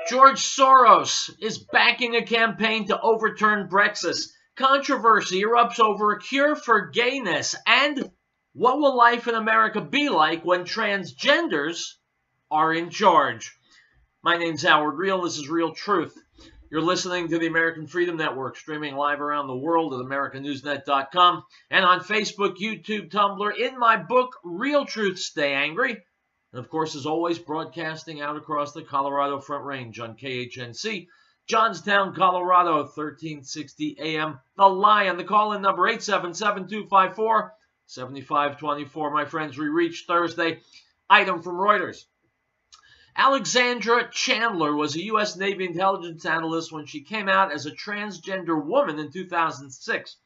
George Soros is backing a campaign to overturn Brexit. Controversy erupts over a cure for gayness. And what will life in America be like when transgenders are in charge? My name's Howard Riell. This is Riell Truth. You're listening to the American Freedom Network, streaming live around the world at AmericanNewsNet.com and on Facebook, YouTube, Tumblr, in my book, Riell Truth, Stay Angry. And of course, as always, broadcasting out across the Colorado Front Range on KHNC, Johnstown, Colorado, 1360 AM. The Lion, the call-in number 877-254-7524. My friends, we reached Thursday. Item from Reuters. Alexandra Chandler was a U.S. Navy intelligence analyst when she came out as a transgender woman in 2006.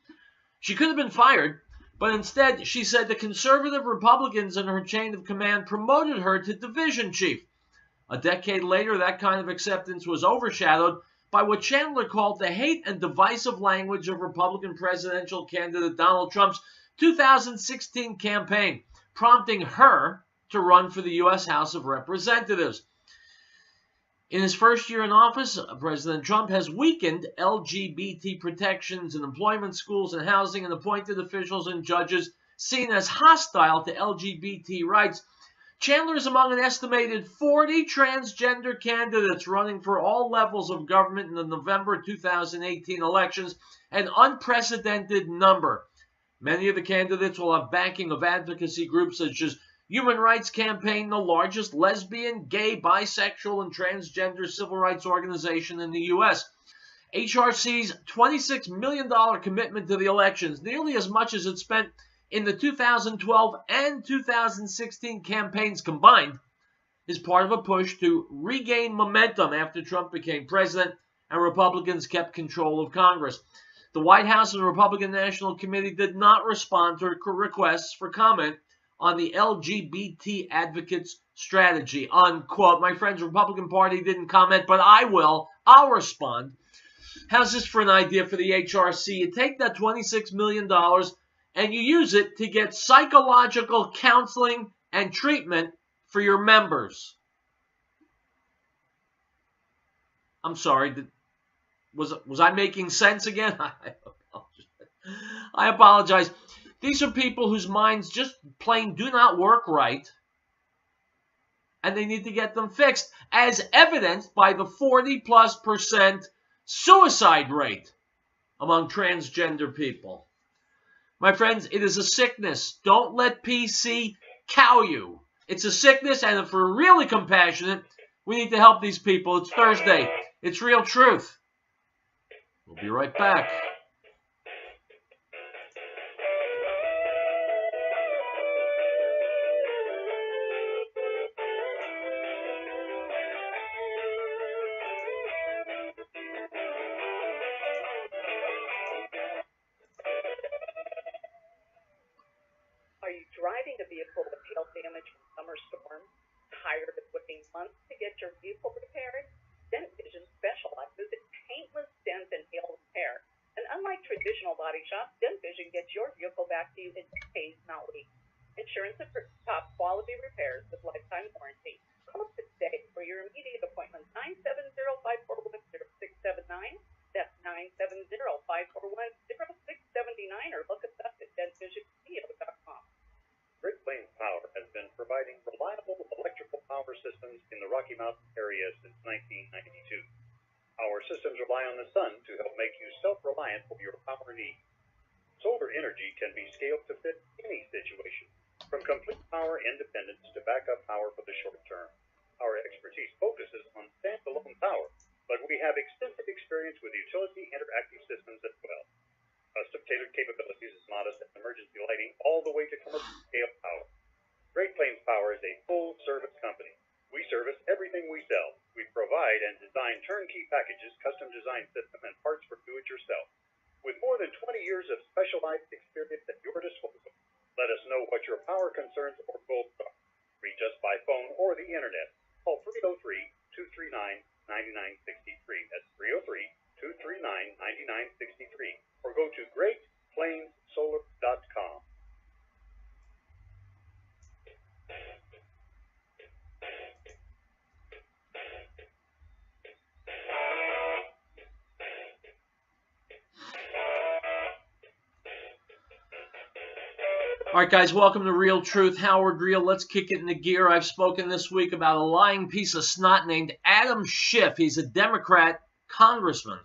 She could have been fired, but instead she said the conservative Republicans in her chain of command promoted her to division chief. A decade later, that kind of acceptance was overshadowed by what Chandler called the hate and divisive language of Republican presidential candidate Donald Trump's 2016 campaign, prompting her to run for the U.S. House of Representatives. In his first year in office, President Trump has weakened LGBT protections in employment, schools, and housing, and appointed officials and judges seen as hostile to LGBT rights. Chandler is among an estimated 40 transgender candidates running for all levels of government in the November 2018 elections, an unprecedented number. Many of the candidates will have backing of advocacy groups such as Human Rights Campaign, the largest lesbian, gay, bisexual, and transgender civil rights organization in the U.S. HRC's $26 million commitment to the elections, nearly as much as it spent in the 2012 and 2016 campaigns combined, is part of a push to regain momentum after Trump became president and Republicans kept control of Congress. The White House and the Republican National Committee did not respond to requests for comment on the LGBT advocates' strategy, unquote. My friends, the Republican Party didn't comment, but I will. I'll respond. How's this for an idea for the HRC? You take that $26 million and you use it to get psychological counseling and treatment for your members. I'm sorry, was I making sense again? I apologize. These are people whose minds just plain do not work right, and they need to get them fixed, as evidenced by the 40+% suicide rate among transgender people. My friends, it is a sickness. Don't let PC cow you. It's a sickness, and if we're really compassionate, we need to help these people. It's Thursday. It's Riell Truth. We'll be right back. Driving a vehicle with hail damage from summer storms? Tired of waiting months to get your vehicle repaired? Dent Vision specializes in paintless dent and hail repair. And unlike traditional body shops, Dent Vision gets your vehicle back to you in days, not weeks. Insurance and top quality repairs with lifetime warranty. Call today for your immediate appointment, 970-541-0679. That's 970-541-0679, or look us up at dentvisionco.com. Great Plains Power has been providing reliable electrical power systems in the Rocky Mountain area since 1992. Our systems rely on the sun to help make you self-reliant for your power needs. Solar energy can be scaled to fit any situation, from complete power independence to backup power for the short term. Our expertise focuses on standalone power, but we have extensive experience with utility interactive systems as well. Custom-tailored capabilities as modest as emergency lighting all the way to commercial-scale power. Great Plains Power is a full-service company. We service everything we sell. We provide and design turnkey packages, custom-designed system, and parts for do-it-yourself. With more than 20 years of specialized experience at your disposal, let us know what your power concerns or goals are. Reach us by phone or the internet. Call 303-239-9963. That's 303-239-9963. Or go to GreatPlainsSolar.com. All right, guys, welcome to Riell Truth. Howard Riell. Let's kick it into gear. I've spoken this week about a lying piece of snot named Adam Schiff. He's a Democrat congressman.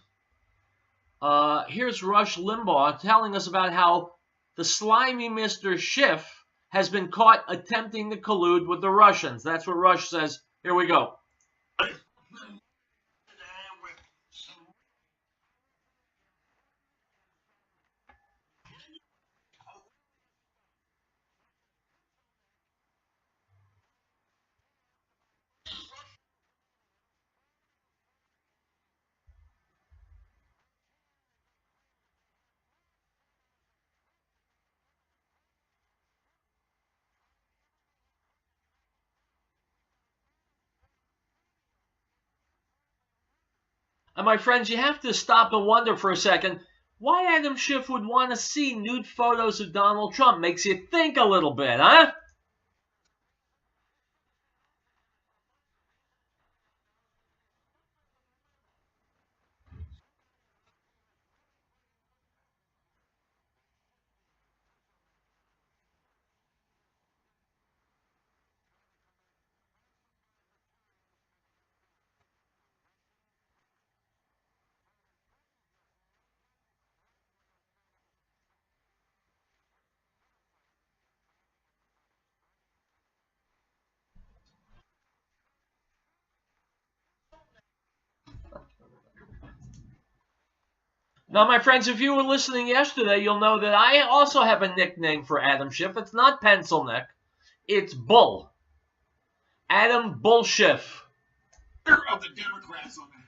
Here's Rush Limbaugh telling us about how the slimy Mr. Schiff has been caught attempting to collude with the Russians. That's what Rush says. Here we go. And my friends, you have to stop and wonder for a second why Adam Schiff would want to see nude photos of Donald Trump. Makes you think a little bit, huh? Now, my friends, if you were listening yesterday, you'll know that I also have a nickname for Adam Schiff. It's not Pencil Neck. It's Bull. Adam Bull Schiff. Of the Democrats on that.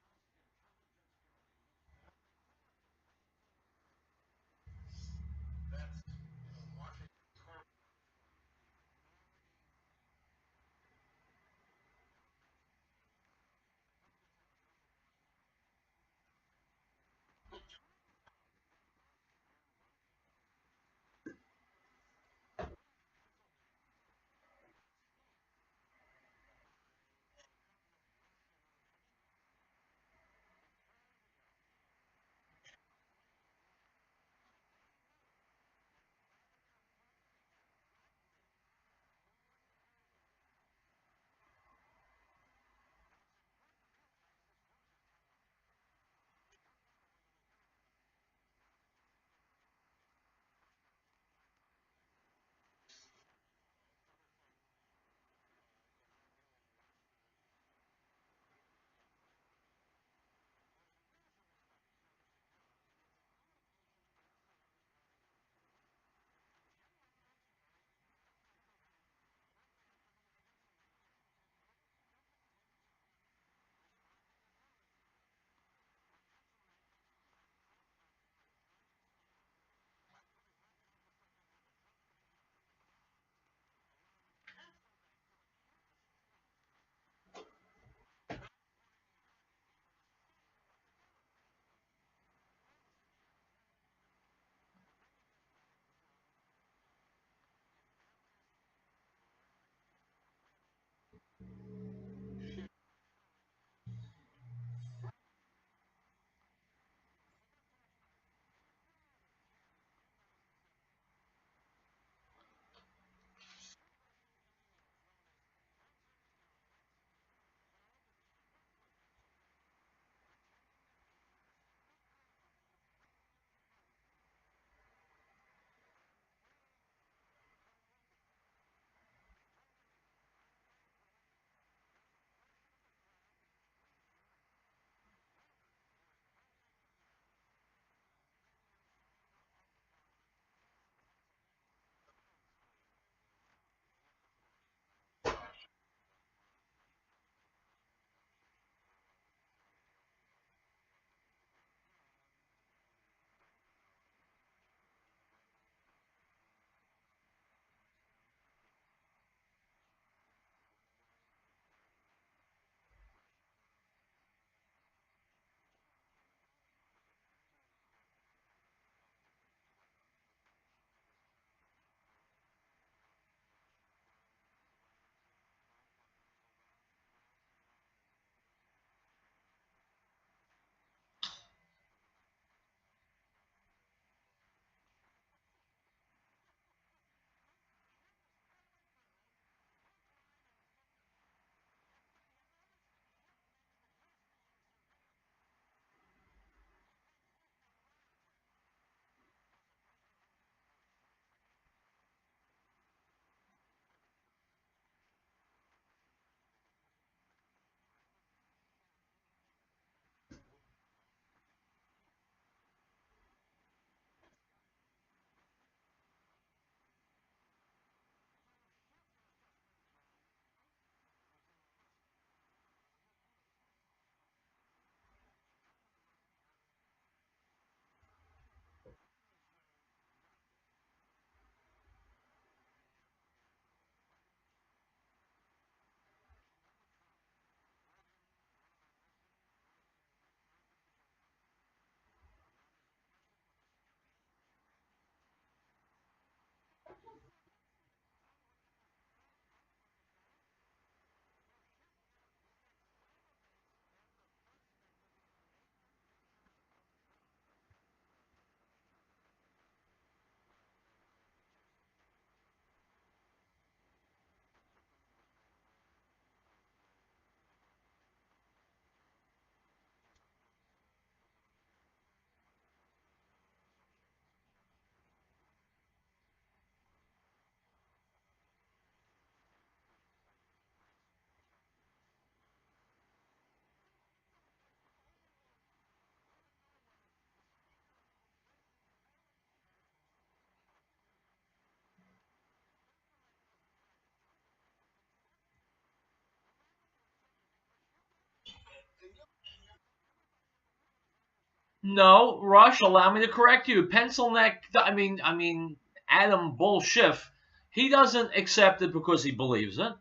No, Rush, allow me to correct you. Pencil neck, I mean, Adam Bull Schiff, he doesn't accept it because he believes it.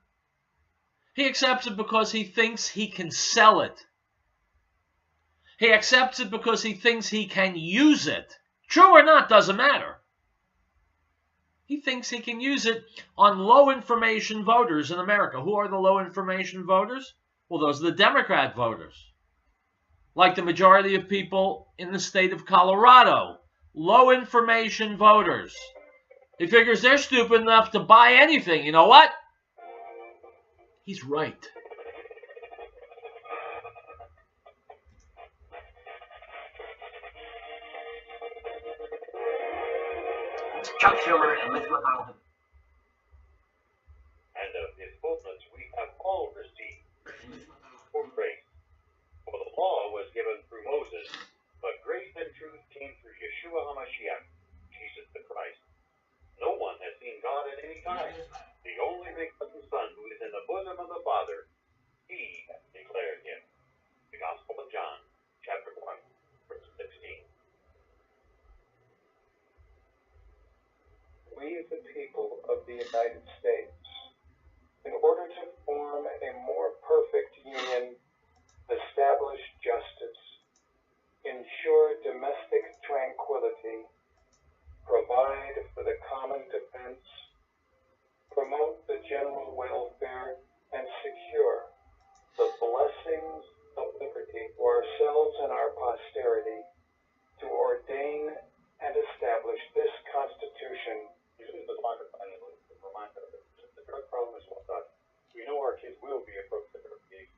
He accepts it because he thinks he can sell it. He accepts it because he thinks he can use it. True or not, doesn't matter. He thinks he can use it on low information voters in America. Who are the low information voters? Well, those are the Democrat voters. Like the majority of people in the state of Colorado. Low information voters. He figures they're stupid enough to buy anything. You know what? He's right. Chuck Schumer and Mitch McConnell. And of his fullness we have all received for grace. For the law was given through Moses, but grace and truth came through Yeshua HaMashiach, Jesus the Christ. No one has seen God at any time. The only begotten Son who is in the bosom of the Father, he has declared him. The Gospel of John, chapter 1, verse 16. We, the people of the United States, in order to form a more perfect union, establish justice, ensure domestic tranquility, provide for the common defense, promote the general welfare, and secure the blessings of liberty for ourselves and our posterity, to ordain and establish this Constitution. Uses the longer finally to remind us that the drug problem is well done. We know our kids will be approached at drug use.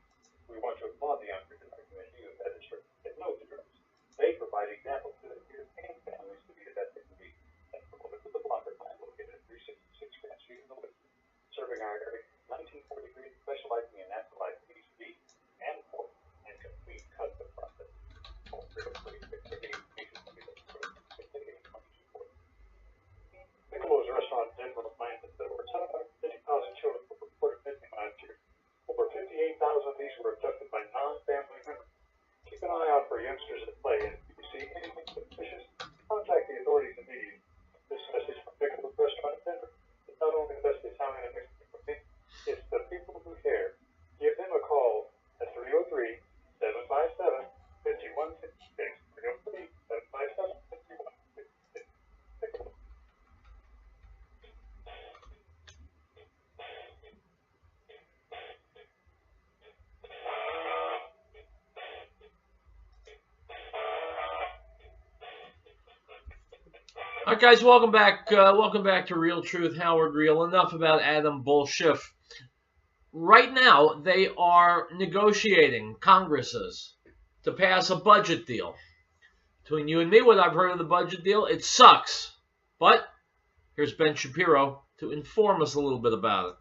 We want to applaud the African community who has said no to drugs. They provide examples to the peers and families to be the best they can be. That's promoted with the blocker plan located at 366 Grand Street in the West, serving our area 1940 degrees, specializing in natural life PhD and pork and complete custom process. Piccolo's restaurant in Denver finds that over 750,000 children were reported missing last year. Over 58,000 of these were abducted by non-family members. Keep an eye out for youngsters at play, and if you see anything suspicious, contact the authorities immediately. This message from Piccolo's restaurant in Denver. It's not only the best Italian and Mexican cuisine, it's the people who care. Give them a call at 303-757-5166. 303-757-5166. Piccolo. All right, guys, welcome back. Welcome back to Riell Truth, Howard Riell. Enough about Adam Bull Schiff. Right now, they are negotiating, Congresses, to pass a budget deal. Between you and me, what I've heard of the budget deal, it sucks. But here's Ben Shapiro to inform us a little bit about it.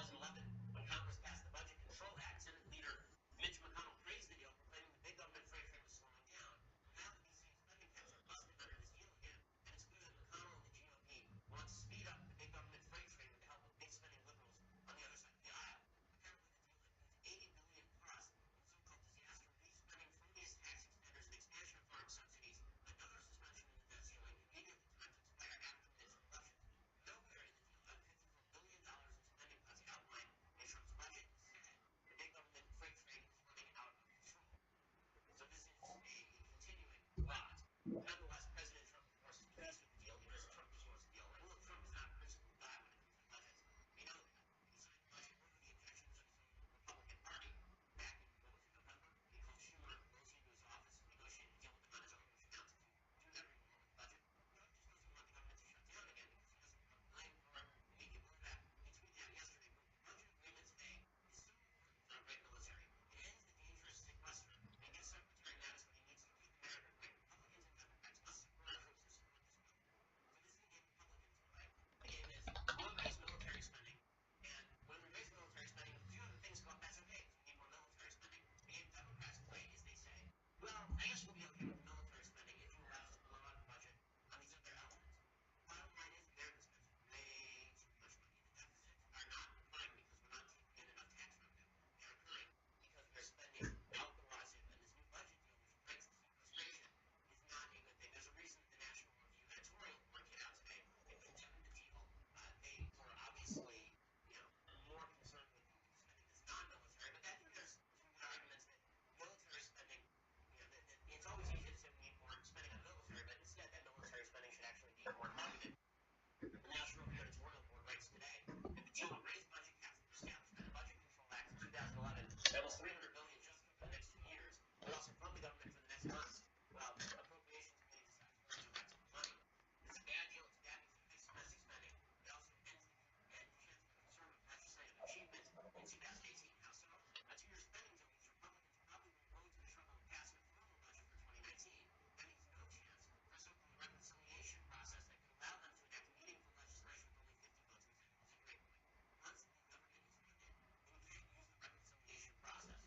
2011, when Congress passed the Budget Control Act, Senate leader Mitch McConnell praised the deal, proclaiming the big government freight train was slowing down. Now the DC spending caps are busting under this deal again, and it's clear that McConnell and the GOP want to speed up the big government freight train with the help of big spending liberals on the other side of the aisle. Apparently, the deal includes $80 billion plus in so-called disaster relief spending, previous tax extenders, and expansion of farm subsidies, another suspension of the debt ceiling, immediately time to expire after the midterm elections. Nowhere in the deal are $54 billion in spending cuts outlined in Trump's budget. Instead, the big government freight train is running out of control. So this is a continuing rot. Nonetheless, President Trump, of course, is pleased with the deal because Trump just wants the deal. And look, Trump is not a principled guy when it comes to budgets. We know that. He signed the budget over the objections of his own Republican Party back in, what was it, November? He called Schumer and Pelosi into his office and negotiated a deal with them on his own, which amounted to do everything wrong with the budget. Trump just doesn't want the government to shut down again because he doesn't want to blame for immediate blowback. He tweeted out yesterday, the budget agreement today is so important for our great military. It ends the dangerous sequester and gives Secretary Mattis what he needs to keep America great. Republicans and Democrats must support our troops and support this bill. So this is the game Republicans play. The game is we'll raise military spending, and when we raise military spending, if a few other things go up, that's okay because we need more military spending. The game Democrats play is they say, well, I guess we'll be okay with the military spending if you allow us to blow out the budget on these other elements. Bottom line is Americans spend way too much money. The deficits are not occurring because we're not taking in enough tax revenue. They're occurring because we're spending out the wazoo. And this new budget deal, which breaks the sequestration, is not a good thing. There's a reason the National Review editorial board came out today and condemned the deal. They were obviously, more concerned with spending that's non-military. But I think there's some good arguments that military spending, it's always easy to say we need more spending on military, but instead that military spending should actually be more targeted. The National Review editorial board writes today that the deal will raise budget caps that were established by the Budget Control Act in 2011, almost $300 billion just for the next 2 years. It also fund the government for the next months. Well, the Appropriations Committee decides where to direct the money. It's a bad deal. It's bad because it fixes domestic spending. It also ends the chance for conservative legislative achievement in 2018. How so? 2 year spending deal means Republicans probably will go to the trouble of passing a formal budget for 2019. That means no chance for a so-called reconciliation process that could allow them to enact meaningful legislation with only 50 votes. It's a great point. Once the government is funded, then you can't use the reconciliation process.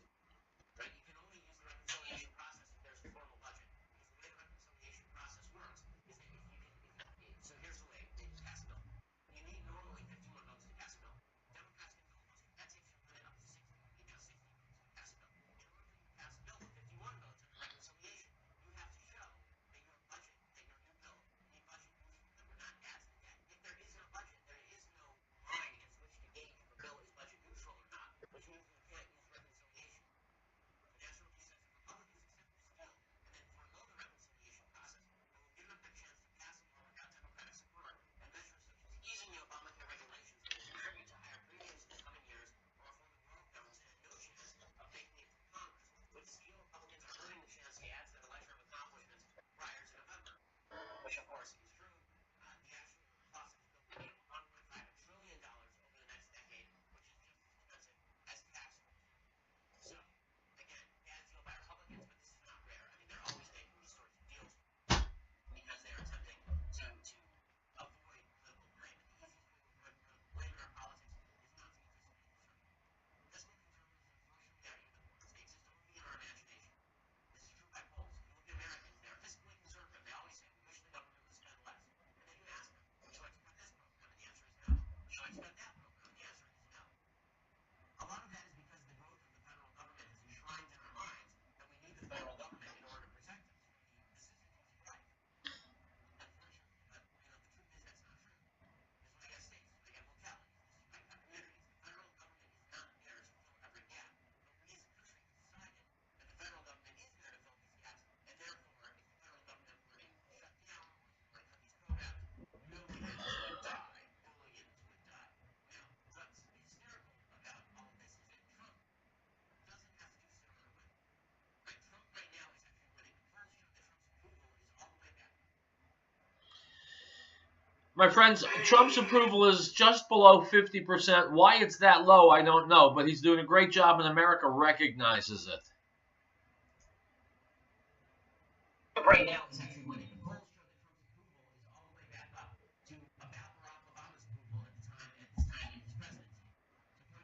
Right? You can only use the reconciliation process if there's a formal budget. Because the way the reconciliation process works is that so here's the way they pass a bill. You need normally 51 votes to pass a bill. Democrats can filibuster. That takes your limit up to 60. You need now 60 votes to pass a bill. In order for you to pass a bill with 51 votes under reconciliation, you have to show that your budget, that your new bill, be budget neutral, that we're not adding to debt. If there isn't a budget, there is no line against which to gauge if a bill is budget neutral or not, which means you can't use reconciliation. The National Review says if Republicans accept this deal and then forego the reconciliation process, it will give them the chance to pass a law without Democratic support, and measures such as easing the Obamacare regulations that will contribute to higher premiums in the coming years, or affording world governments and no chance of making it through Congress. With this deal, Republicans are earning the chance to add to their ledger of accomplishments prior to November, which of course is true. The actual cost of this bill will be $1.5 trillion over the next decade, which is just as expensive as tax reform. So, again, bad deal by Republicans, but this is not rare. I mean, they're always making these sorts of deals because they are attempting to avoid political blame. And the easiest way to avoid blame in our politics is not to participate in conservative. Fiscally conservatives, unfortunately, are unicorns. They exist only in our imagination. This is true by polls. You look at Americans, they're fiscally conservative. They always say, we wish the government would spend less. And then you ask them, would you like to cut this program? And the answer is no. Would you like to cut that program? And the answer is no. A lot of that is because the growth of the federal government has enshrined in our minds that we need the federal government in order to protect us from the vicissitudes of life. Unfortunately, but the truth is that's not true. This is why I got states, I got localities, this is why I got communities. The federal government is not there to fill every gap, but we as a country have decided that the federal government is there to fill these gaps, and therefore, if the federal government were to shut down or were to cut these programs, millions would die. Billions would die. Now, what's hysterical about all of this is that Trump doesn't have to do similar winning. Right? Trump right now is actually winning. The polls show that Trump's approval is all the way back. My friends, Trump's approval is just below 50%. Why it's that low, I don't know, but he's doing a great job and America recognizes it. Right now is actually winning. The polls show that Trump's approval is all the way back up to about Barack Obama's approval at this time in his presidency. So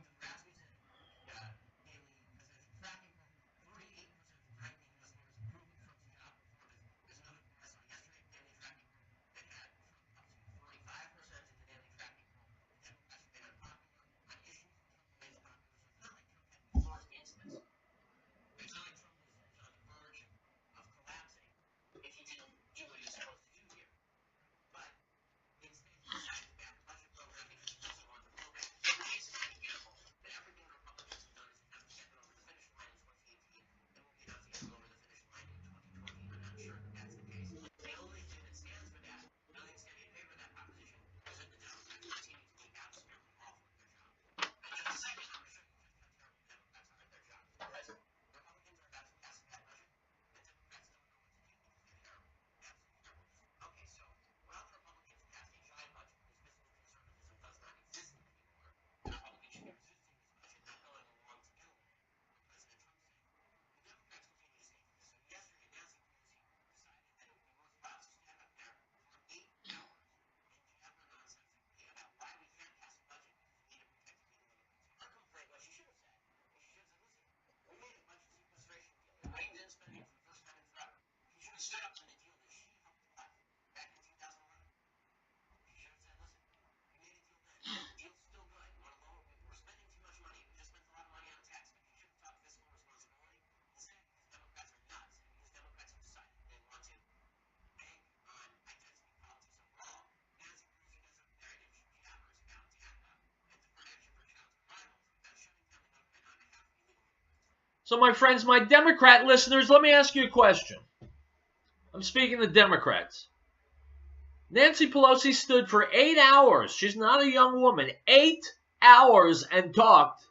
So my friends, my Democrat listeners, let me ask you a question. I'm speaking to Democrats. Nancy Pelosi stood for 8 hours. She's not a young woman. 8 hours and talked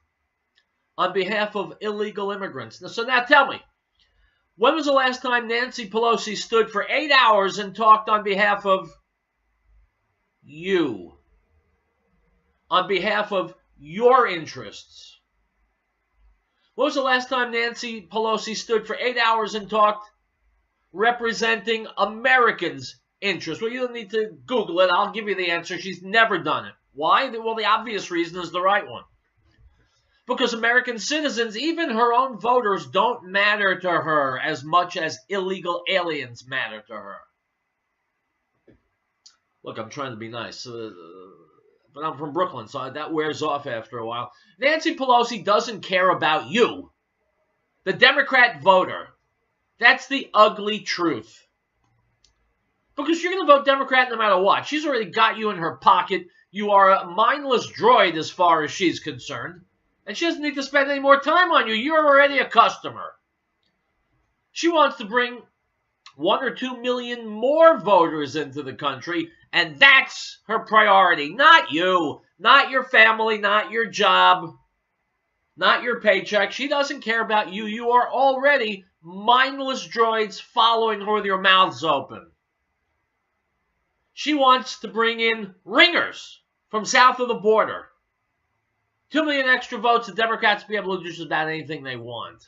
on behalf of illegal immigrants. So now tell me, when was the last time Nancy Pelosi stood for 8 hours and talked on behalf of you? On behalf of your interests? When was the last time Nancy Pelosi stood for 8 hours and talked representing Americans' interests? Well, you don't need to Google it. I'll give you the answer. She's never done it. Why? Well, the obvious reason is the right one. Because American citizens, even her own voters, don't matter to her as much as illegal aliens matter to her. Look, I'm trying to be nice, but I'm from Brooklyn, so that wears off after a while. Nancy Pelosi doesn't care about you, the Democrat voter. That's the ugly truth. Because you're going to vote Democrat no matter what. She's already got you in her pocket. You are a mindless droid as far as she's concerned. And she doesn't need to spend any more time on you. You're already a customer. She wants to bring 1 or 2 million more voters into the country, and that's her priority. Not you, not your family, not your job, not your paycheck. She doesn't care about you. You are already mindless droids following her with your mouths open. She wants to bring in ringers from south of the border. 2 million extra votes, the Democrats will be able to do just about anything they want.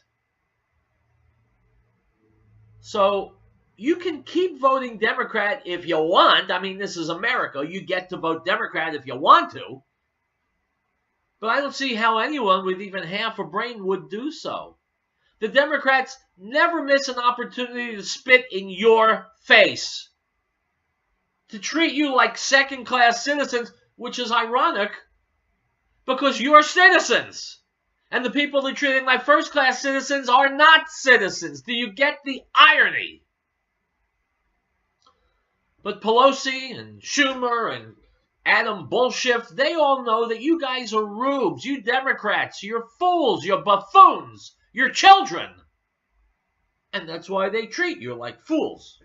So you can keep voting Democrat if you want. I mean, this is America. You get to vote Democrat if you want to. But I don't see how anyone with even half a brain would do so. The Democrats never miss an opportunity to spit in your face, to treat you like second-class citizens, which is ironic because you're citizens. And the people they're treating like first-class citizens are not citizens. Do you get the irony? But Pelosi and Schumer and Adam Bullshift, they all know that you guys are rubes. You Democrats, you're fools, you're buffoons, you're children. And that's why they treat you like fools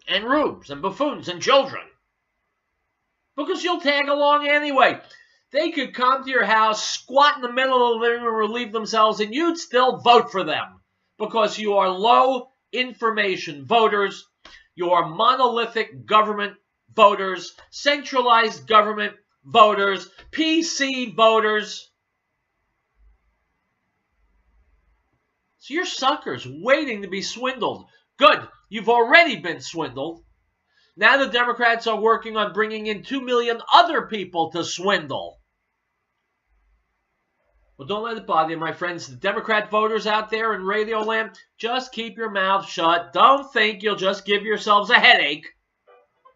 and rubes and buffoons and children. Because you'll tag along anyway. They could come to your house, squat in the middle of the living room, relieve themselves, and you'd still vote for them. Because you are low information voters. You are monolithic government voters, centralized government voters, PC voters. So you're suckers waiting to be swindled. Good, you've already been swindled. Now the Democrats are working on bringing in 2 million other people to swindle. Well, don't let it bother you, my friends. The Democrat voters out there in Radio Land, just keep your mouth shut. Don't think you'll just give yourselves a headache.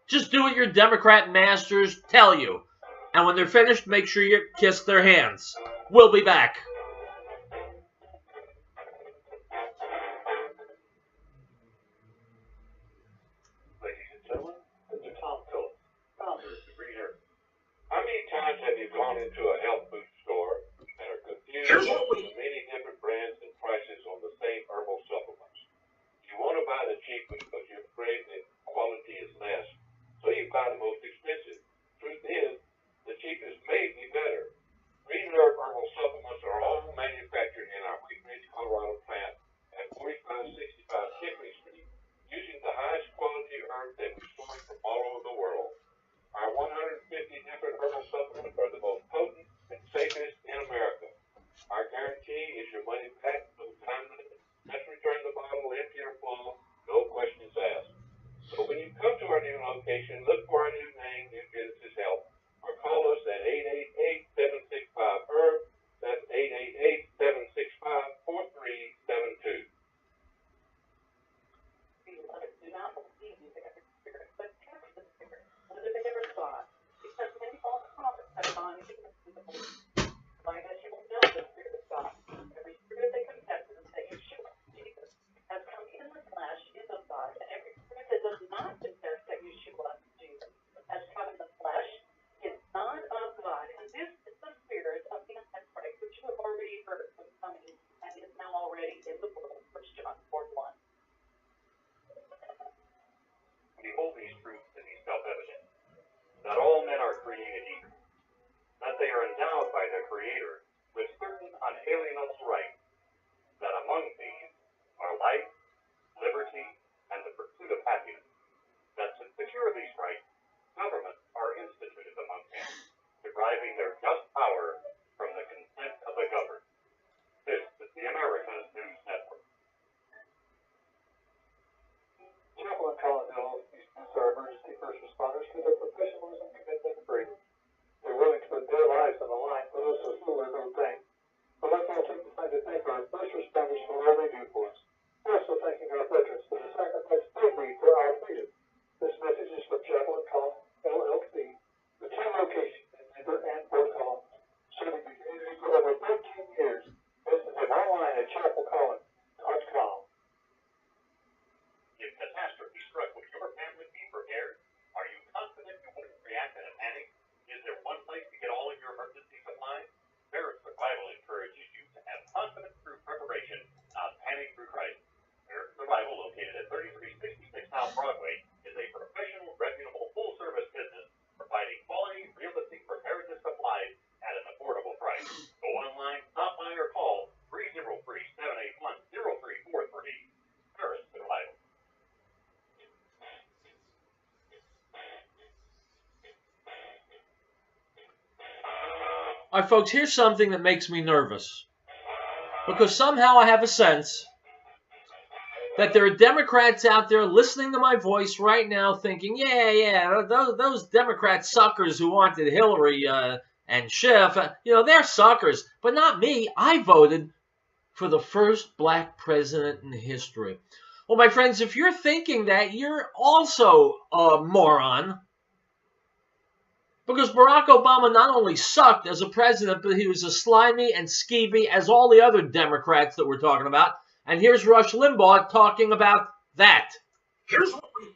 Just do what your Democrat masters tell you. And when they're finished, make sure you kiss their hands. We'll be back. Ladies and gentlemen, Mr. Tom Phillips, founder of the Riell. How many times have you gone into a health food store and are confused Here's what with the many different brands and prices on the same herbal supplements? You want to buy the cheapest, but you're afraid that quality is less, so you buy the most expensive. Truth is, the cheapest may be better. Green Herb herbal supplements are all manufactured in our Wheat Ridge, Colorado plant at 4565 Hickory Street, using the highest quality herbs that we source from all over the world. Our 150 different herbal supplements are the most potent and safest in America. Our guarantee their own thing. I'd like to also take the time to thank our first responders for all they do for us. We're also thanking our veterans for the sacrifice they made for our freedom. This message is from Chapel and College LLC, the two locations in Denver and Fort Collins, serving the community for over 13 years. Visit them online at chapelcollins.com. If catastrophe struck, would your family be prepared? Are you confident you wouldn't react in a panic? Is there one place to get all of your emergency supplies? Ferris Survival encourages you to have confidence through preparation, not panic through crisis. Ferris Survival, located at 3366 South Broadway, is a professional, reputable, full-service business providing quality, realistic preparedness supplies at an affordable price. Go online, stop by, or call 303-781-0343. Ferris Survival. All right, folks, here's something that makes me nervous. Because somehow I have a sense that there are Democrats out there listening to my voice right now thinking, yeah, those Democrat suckers who wanted Hillary and Schiff, they're suckers. But not me. I voted for the first black president in history. Well, my friends, if you're thinking that, you're also a moron. Because Barack Obama not only sucked as a president, but he was as slimy and skeevy as all the other Democrats that we're talking about. And here's Rush Limbaugh talking about that. Here's what we have.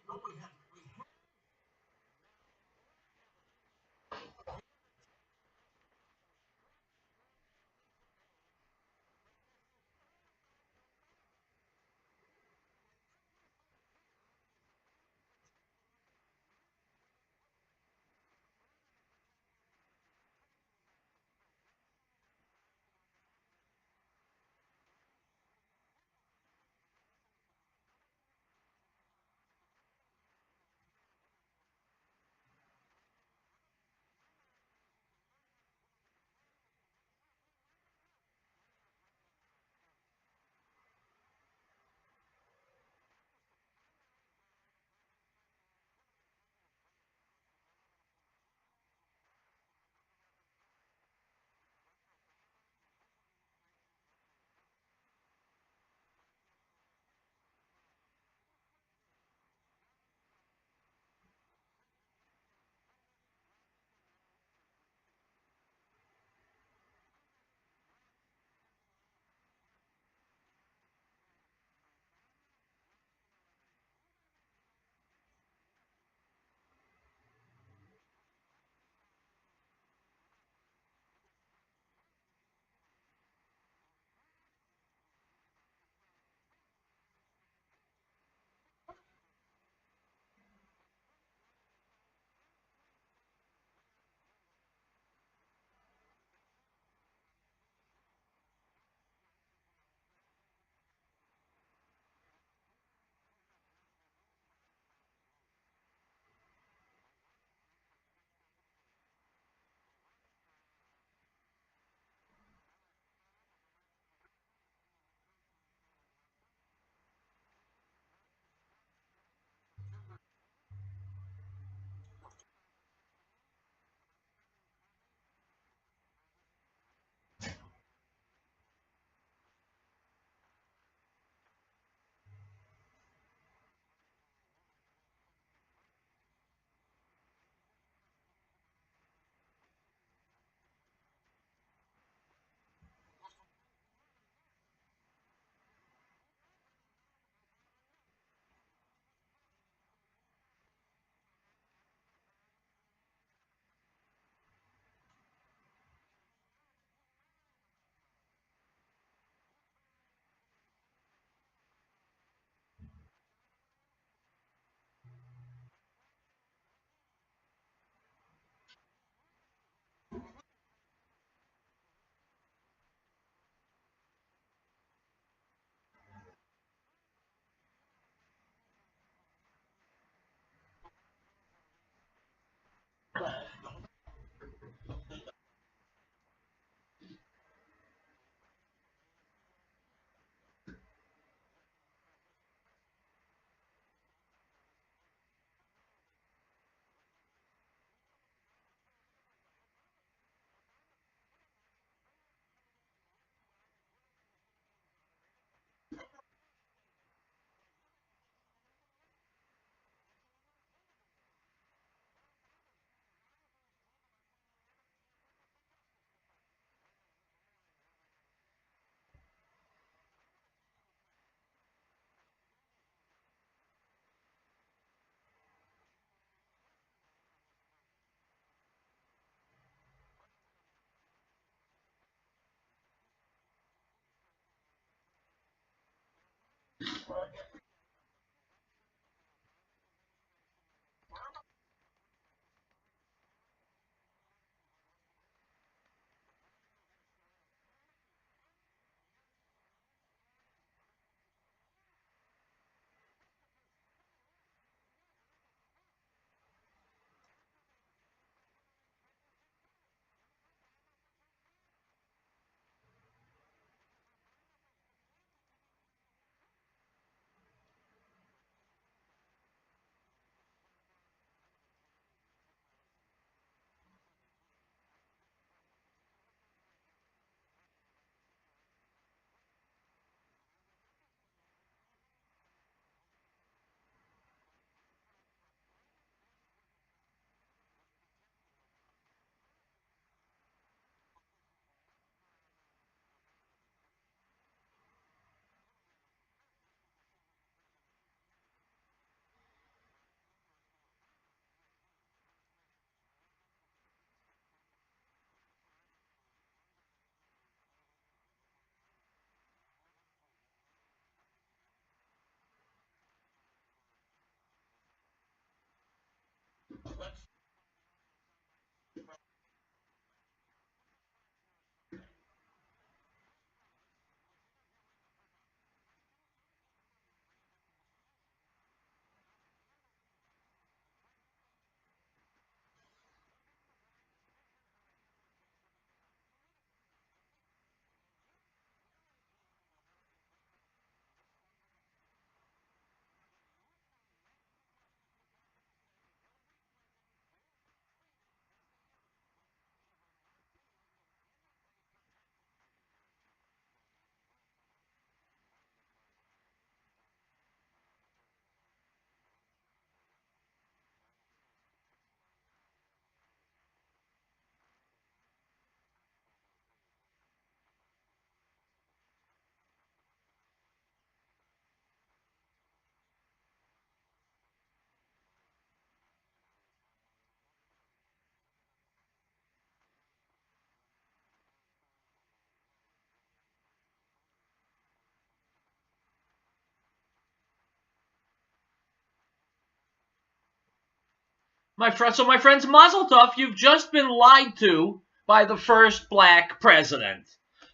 My friends, Mazel Tov, you've just been lied to by the first black president.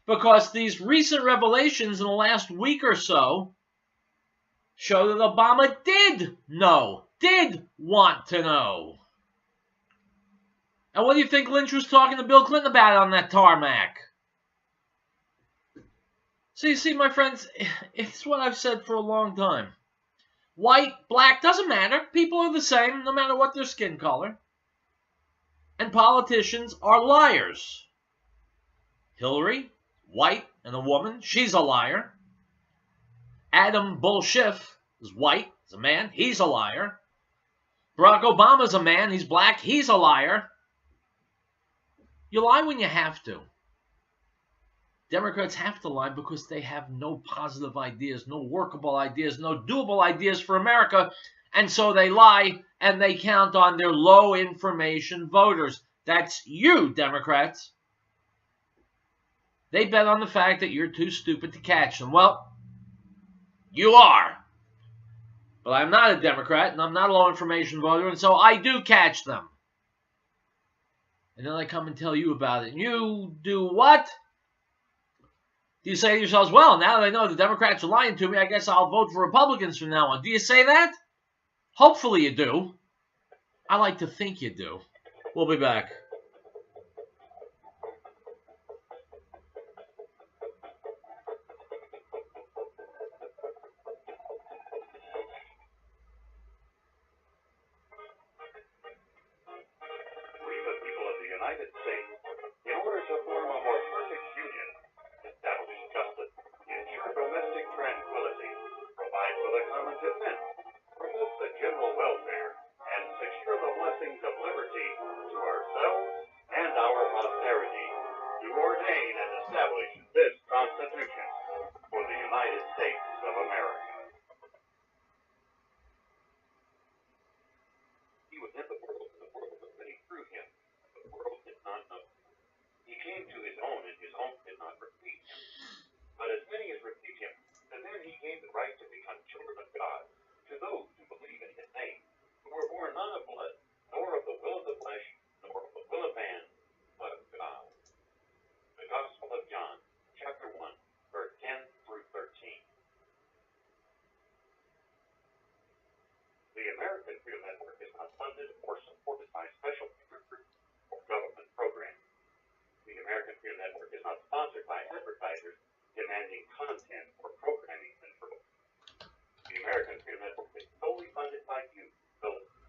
Because these recent revelations in the last week or so show that Obama did know, did want to know. And what do you think Lynch was talking to Bill Clinton about on that tarmac? So you see, my friends, it's what I've said for a long time. White, black, doesn't matter. People are the same, no matter what their skin color. And politicians are liars. Hillary, white and a woman, she's a liar. Adam Bullshiff is white, is a man, he's a liar. Barack Obama's a man, he's black, he's a liar. You lie when you have to. Democrats have to lie because they have no positive ideas, no workable ideas, no doable ideas for America, and so they lie and they count on their low information voters. That's you, Democrats. They bet on the fact that you're too stupid to catch them. Well, you are. But I'm not a Democrat, and I'm not a low information voter, and so I do catch them. And then I come and tell you about it. And you do what? You say to yourselves, well, now that I know the Democrats are lying to me, I guess I'll vote for Republicans from now on. Do you say that? Hopefully you do. I like to think you do. We'll be back. We, the people of the United States, in order to form a more perfect union, establish justice, ensure domestic tranquility, provide for the common defense, promote the general welfare, and secure the blessings of liberty to ourselves and our posterity, do ordain and establish this Constitution for the United States of America. He was in the world, and the world was made through him. The world did not know. He came to his own, and his own did not receive him. But as many as received him, to them he gave the right to become children of God, to those who believe in his name, who were born not of blood, nor of the will of the flesh, nor of the will of man, but of God. The Gospel of John, chapter 1, verse 10 through 13. The American Freedom Network is not funded or supported by special groups or government programs. The American Freedom Network is not sponsored by advertisers demanding content or programming control. The American Freedom Network is solely funded by you, the listener.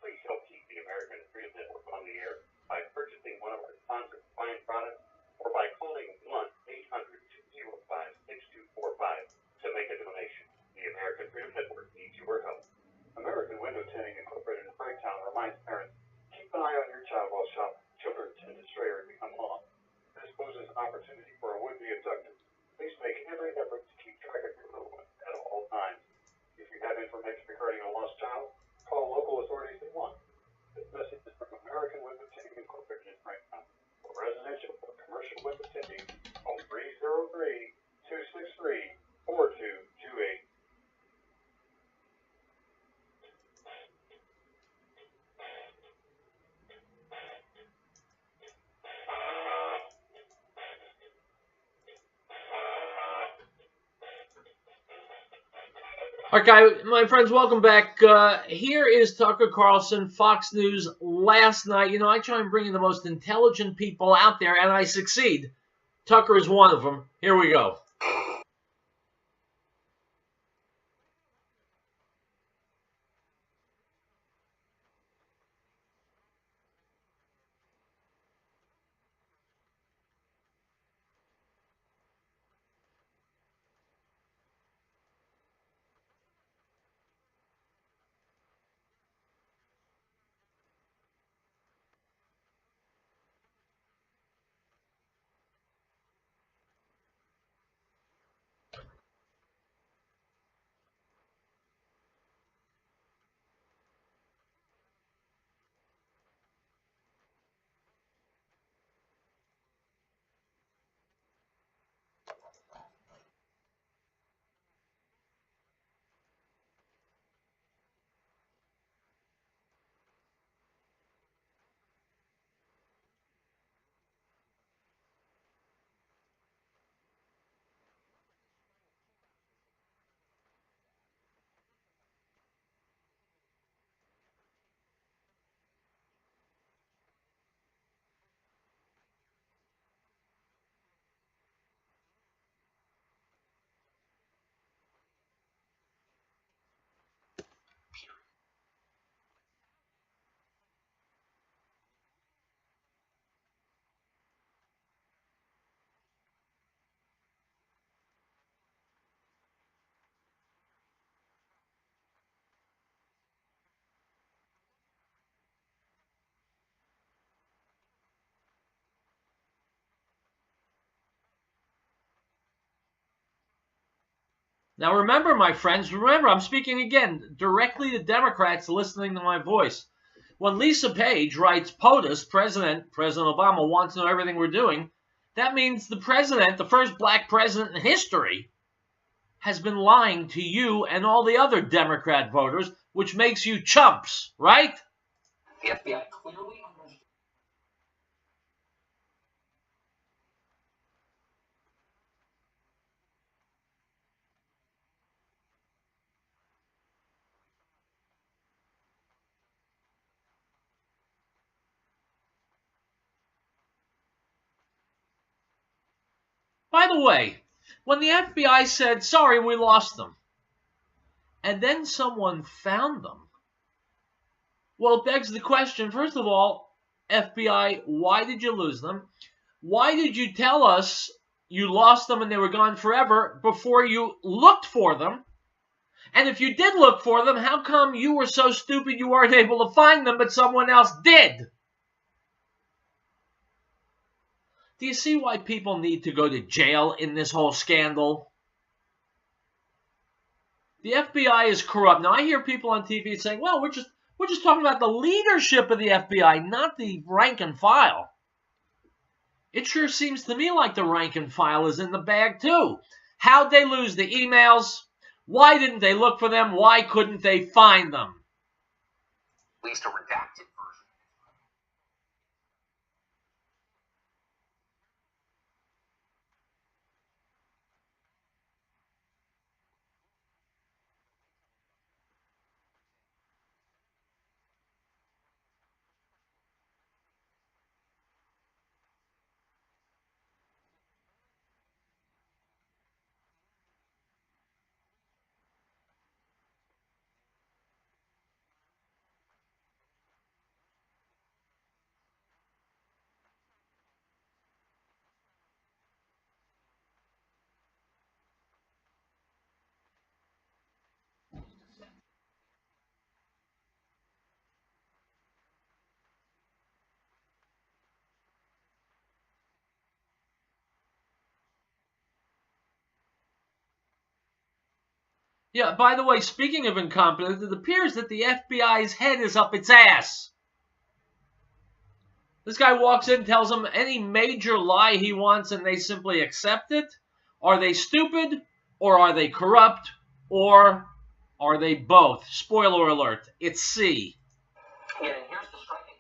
Please help keep the American Freedom Network on the air by purchasing one of our sponsored fine products or by calling 1-800-205-6245 to make a donation. The American Freedom Network needs your help. American Window Tinting Incorporated in Freytown reminds parents, keep an eye on your child while shopping. Children tend to stray or become lost. This poses an opportunity for a would-be abductor. Please make every effort to keep track of your little one at all times. If you have information regarding a lost child, call local authorities at once. This message is from American Window Tinting Incorporated in Freytown. For residential or commercial window tinting, call 303-263-4228. All right, my friends, welcome back. Here is Tucker Carlson, Fox News, last night. You know, I try and bring in the most intelligent people out there, and I succeed. Tucker is one of them. Here we go. Now remember, my friends, I'm speaking again directly to Democrats listening to my voice. When Lisa Page writes POTUS, President Obama wants to know everything we're doing, that means the president, the first black president in history, has been lying to you and all the other Democrat voters, which makes you chumps, right? The FBI clearly understood. By the way, when the FBI said, sorry, we lost them, and then someone found them, well, it begs the question, first of all, FBI, why did you lose them? Why did you tell us you lost them and they were gone forever before you looked for them? And if you did look for them, how come you were so stupid you weren't able to find them, but someone else did? Do you see why people need to go to jail in this whole scandal? The FBI is corrupt. Now, I hear people on TV saying, well, we're just talking about the leadership of the FBI, not the rank and file. It sure seems to me like the rank and file is in the bag, too. How'd they lose the emails? Why didn't they look for them? Why couldn't they find them? At least a redacted version. Yeah, by the way, speaking of incompetence, it appears that the FBI's head is up its ass. This guy walks in, tells them any major lie he wants, and they simply accept it. Are they stupid, or are they corrupt, or are they both? Spoiler alert, it's C. Yeah, and here's the striking.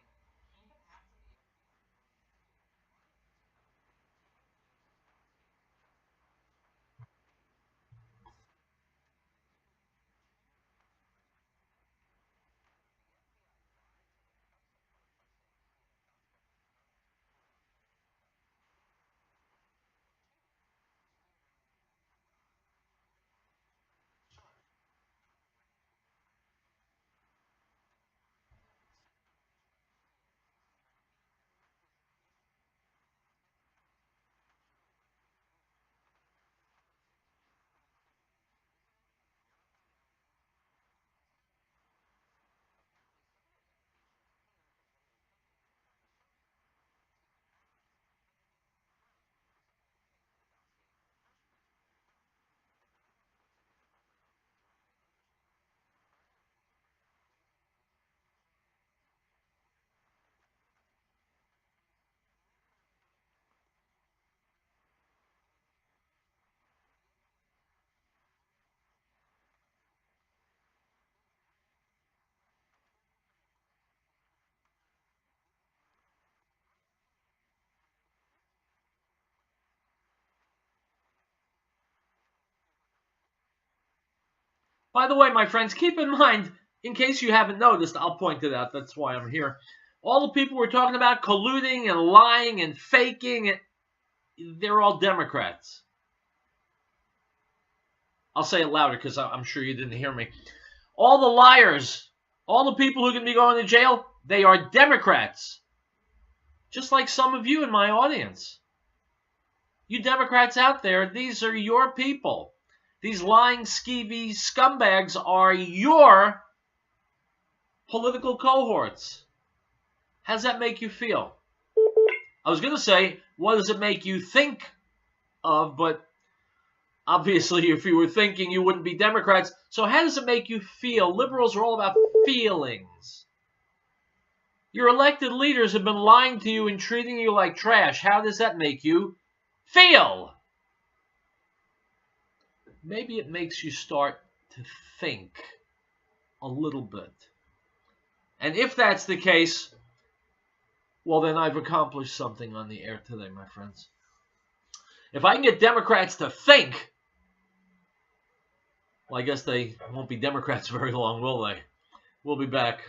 By the way, my friends, keep in mind, in case you haven't noticed, I'll point it out, that's why I'm here. All the people we're talking about colluding and lying and faking, they're all Democrats. I'll say it louder because I'm sure you didn't hear me. All the liars, all the people who can be going to jail, they are Democrats. Just like some of you in my audience. You Democrats out there, these are your people. These lying, skeevy scumbags are your political cohorts. How does that make you feel? I was going to say, what does it make you think of? But Obviously, if you were thinking, you wouldn't be Democrats. So how does it make you feel? Liberals are all about feelings. Your elected leaders have been lying to you and treating you like trash. How does that make you feel? Maybe it makes you start to think a little bit. And if that's the case, well, then I've accomplished something on the air today, my friends. If I can get Democrats to think, well, I guess they won't be Democrats very long, will they? We'll be back.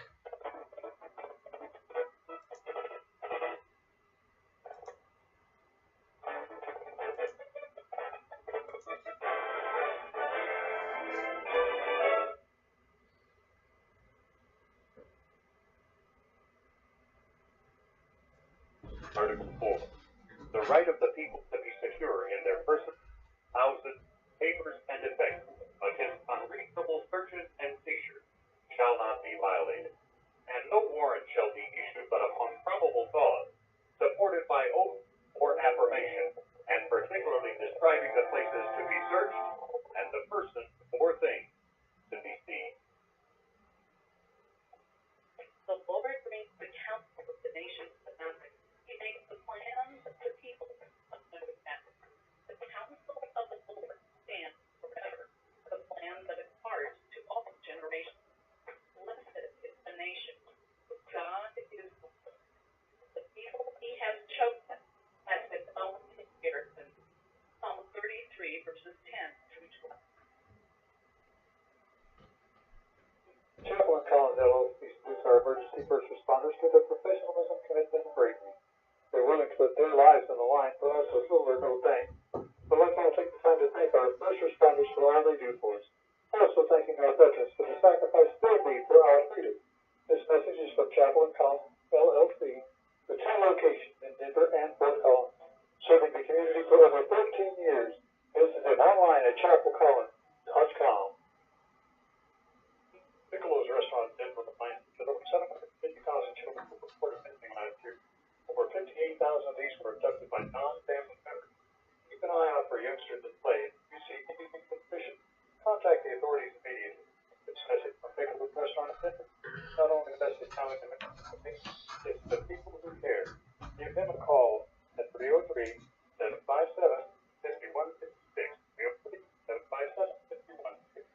Article 4. The right of the people to be secure in their persons, houses, papers, and effects against unreasonable searches and seizures shall not be violated, and no warrant shall be issued but upon probable cause, supported by oath or affirmation, and particularly describing the places to be searched and the person or thing to be seized. The Lord brings the counsel of the nations to nothing. He makes the plans of the people of no effect. The counsel of the Lord stands forever, the plan that imparts to all generations. Blessed is the nation. God is the people he has chosen as his own inheritance. Psalm 33, verses 10 through 12. Chaplain Collins LLC salutes our emergency first responders for their professionalism, commitment, and bravery. They're willing to put their lives on the line for us with little or no thanks. But let's all take the time to thank our first responders for all they do for us. We're also thanking our veterans for the sacrifice they made for our freedom. This message is from Chaplain Collins LLC, the two locations in Denver and Fort Collins, serving the community for over 13 years. Visit them online at chapelcollins.com. Piccolo's Restaurant in Denver reminds that over 750,000 children were reported missing last year. Over 58,000 of these were abducted by non-family members. Keep an eye out for youngsters at play. If you see anything suspicious, contact the authorities immediately. This message from Piccolo's Restaurant in Denver. Not only the best Italian in the country, it's the people who care. Give them a call at 303-757-5166. 303-757-5166.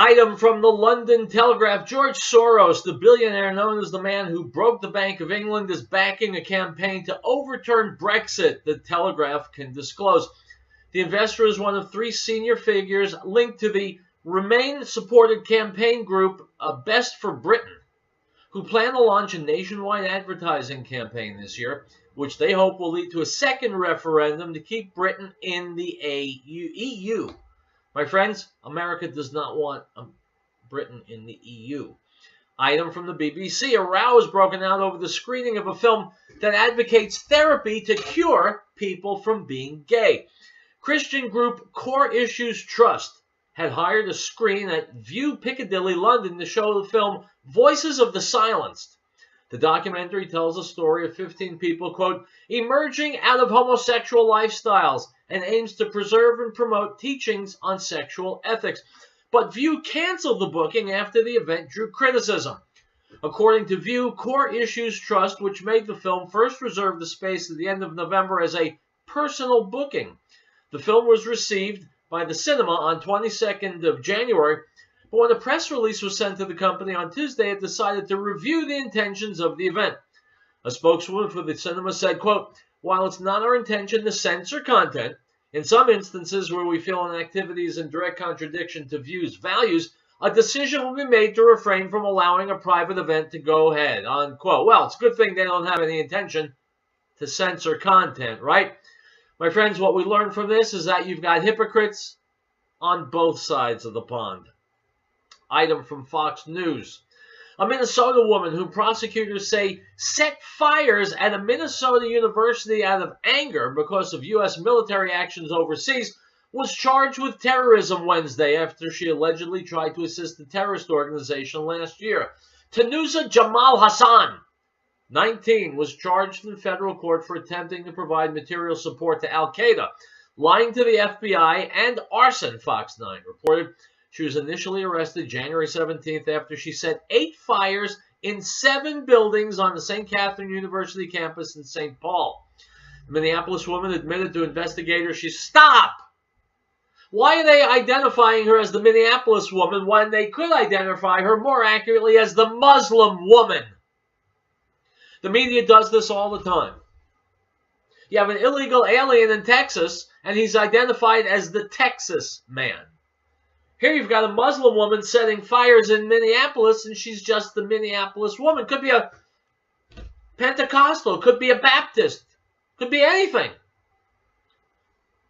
Item from the London Telegraph. George Soros, the billionaire known as the man who broke the Bank of England, is backing a campaign to overturn Brexit, the Telegraph can disclose. The investor is one of three senior figures linked to the Remain-supported campaign group Best for Britain, who plan to launch a nationwide advertising campaign this year, which they hope will lead to a second referendum to keep Britain in the EU. My friends, America does not want Britain in the EU. Item from the BBC. A row has broken out over the screening of a film that advocates therapy to cure people from being gay. Christian group Core Issues Trust had hired a screen at View Piccadilly, London, to show the film Voices of the Silenced. The documentary tells a story of 15 people, quote, emerging out of homosexual lifestyles, and aims to preserve and promote teachings on sexual ethics. But View canceled the booking after the event drew criticism. According to View, Core Issues Trust, which made the film, first reserved the space at the end of November as a personal booking. The film was received by the cinema on 22nd of January, but when a press release was sent to the company on Tuesday, it decided to review the intentions of the event. A spokeswoman for the cinema said, quote, while it's not our intention to censor content, in some instances where we feel an activity is in direct contradiction to View's values, a decision will be made to refrain from allowing a private event to go ahead, unquote. Well, it's a good thing they don't have any intention to censor content, right? My friends, what we learned from this is that you've got hypocrites on both sides of the pond. Item from Fox News. A Minnesota woman who prosecutors say set fires at a Minnesota university out of anger because of U.S. military actions overseas was charged with terrorism Wednesday after she allegedly tried to assist the terrorist organization last year. Tanusa Jamal Hassan, 19, was charged in federal court for attempting to provide material support to Al-Qaeda, lying to the FBI, and arson, Fox 9 reported. She was initially arrested January 17th after she set 8 fires in 7 buildings on the St. Catherine University campus in St. Paul. The Minneapolis woman admitted to investigators Stop! Why are they identifying her as the Minneapolis woman when they could identify her more accurately as the Muslim woman? The media does this all the time. You have an illegal alien in Texas, and he's identified as the Texas man. Here you've got a Muslim woman setting fires in Minneapolis, and she's just the Minneapolis woman. Could be a Pentecostal, could be a Baptist, could be anything.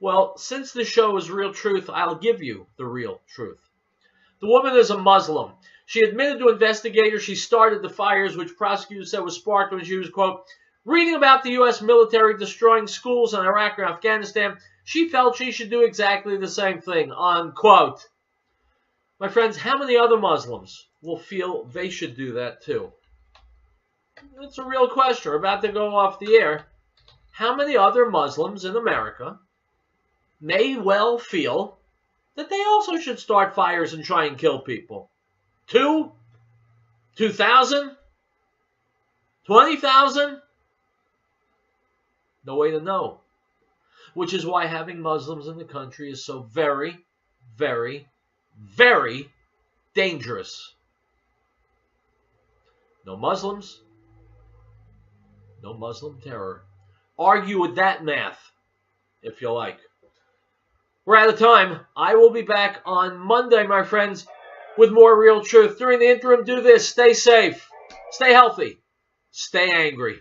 Well, since the show is Real Truth, I'll give you the real truth. The woman is a Muslim. She admitted to investigators she started the fires, which prosecutors said was sparked when she was, quote, reading about the U.S. military destroying schools in Iraq and Afghanistan. She felt she should do exactly the same thing, unquote. My friends, how many other Muslims will feel they should do that too? It's a real question. We're about to go off the air. How many other Muslims in America may well feel that they also should start fires and try and kill people? 2? 2,000? 20,000? No way to know. Which is why having Muslims in the country is so very, very, very dangerous. No Muslims, no Muslim terror. Argue with that math, if you like. We're out of time. I will be back on Monday, my friends, with more Real Truth. During the interim, do this. Stay safe. Stay healthy. Stay angry.